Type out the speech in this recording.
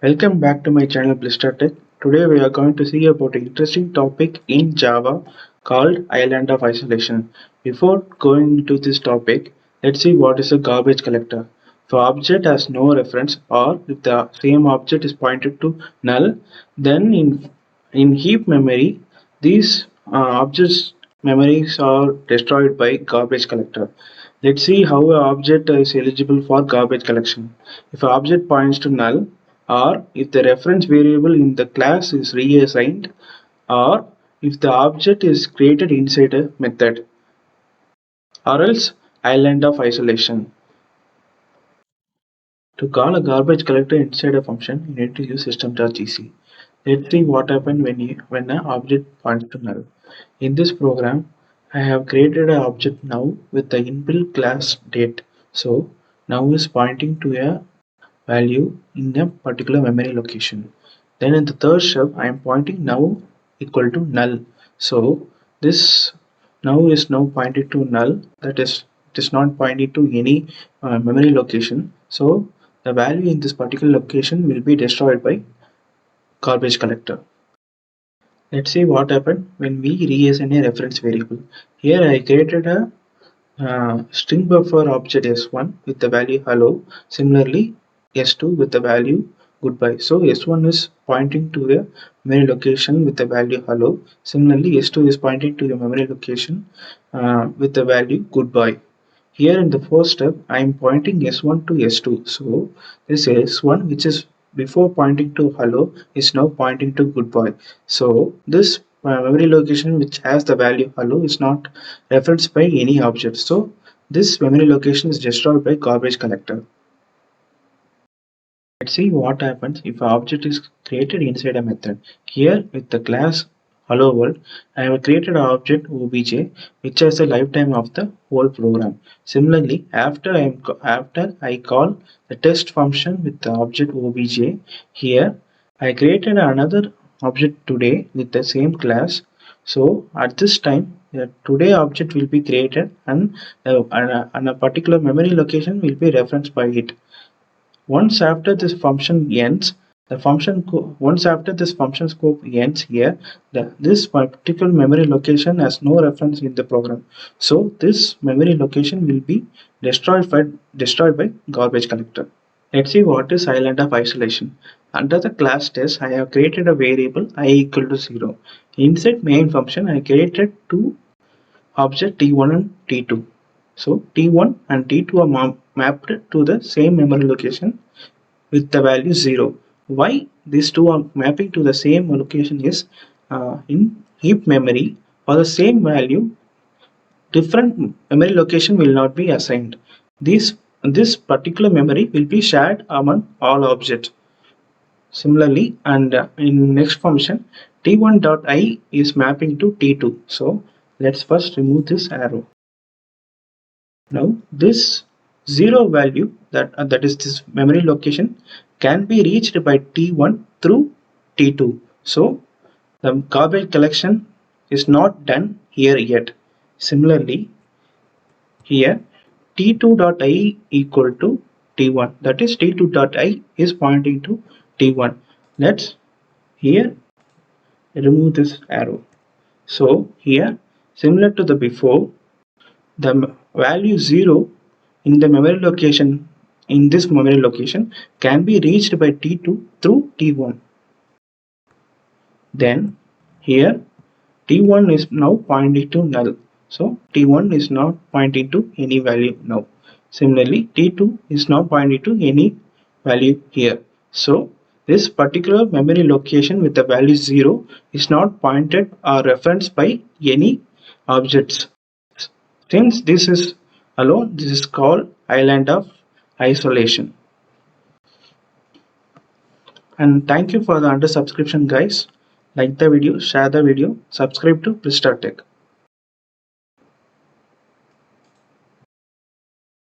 Welcome back to my channel Blister Tech. Today we are going to see about an interesting topic in Java called Island of Isolation. Before going into this topic, let's see what is a garbage collector. If an object has no reference or if the same object is pointed to null, then in heap memory, these objects memories are destroyed by garbage collector. Let's see how an object is eligible for garbage collection. If an object points to null, or if the reference variable in the class is reassigned, or if the object is created inside a method, or else island of isolation. To call a garbage collector inside a function, you need to use system.gc. Let's see what happens when an object points to null. In this program, I have created an object now with the inbuilt class date. So now is pointing to a value in a particular memory location. Then in the third step, I am pointing now equal to null. So this now is now pointed to null. That is, it is not pointing to any memory location. So the value in this particular location will be destroyed by garbage collector. Let's see what happened when we reassign a reference variable. Here I created a string buffer object s1 with the value hello. Similarly, s2 with the value goodbye. So s1 is pointing to the memory location with the value hello. Similarly, s2 is pointing to the memory location with the value goodbye. Here in the first step, I am pointing s1 to s2. So this s1, which is before pointing to hello, is now pointing to goodbye. So this memory location which has the value hello is not referenced by any object. So this memory location is destroyed by garbage collector. Let's see what happens if an object is created inside a method. Here with the class hello world, I have created an object obj which has the lifetime of the whole program. Similarly, after I call the test function with the object obj, here I created another object today with the same class. So at this time, the today object will be created and a particular memory location will be referenced by it. Once after this function ends, once after this function scope ends here, this particular memory location has no reference in the program. So this memory location will be destroyed by garbage collector. Let's see what is island of isolation. Under the class test, I have created a variable I equal to 0. Inside main function, I created two object T1 and T2. So T1 and T2 are mapped to the same memory location with the value 0. Why these two are mapping to the same location is in heap memory for the same value, different memory location will not be assigned. This particular memory will be shared among all objects. Similarly, and in next function, t1.i is mapping to t2. So let's first remove this arrow. Now this 0 value that is this memory location can be reached by T1 through T2. So the garbage collection is not done here yet. Similarly, here T2.i equal to T1. That is T2.i is pointing to T1. Let's here remove this arrow. So here, similar to the before, the value 0 in the memory location in this memory location can be reached by T2 through T1. Then here T1 is now pointing to null. So T1 is not pointing to any value now. Similarly, T2 is not pointing to any value here. So this particular memory location with the value 0 is not pointed or referenced by any objects. Since this is alone, this is called island of isolation. And thank you for the under subscription guys. Like the video, share the video, subscribe to Blister Tech.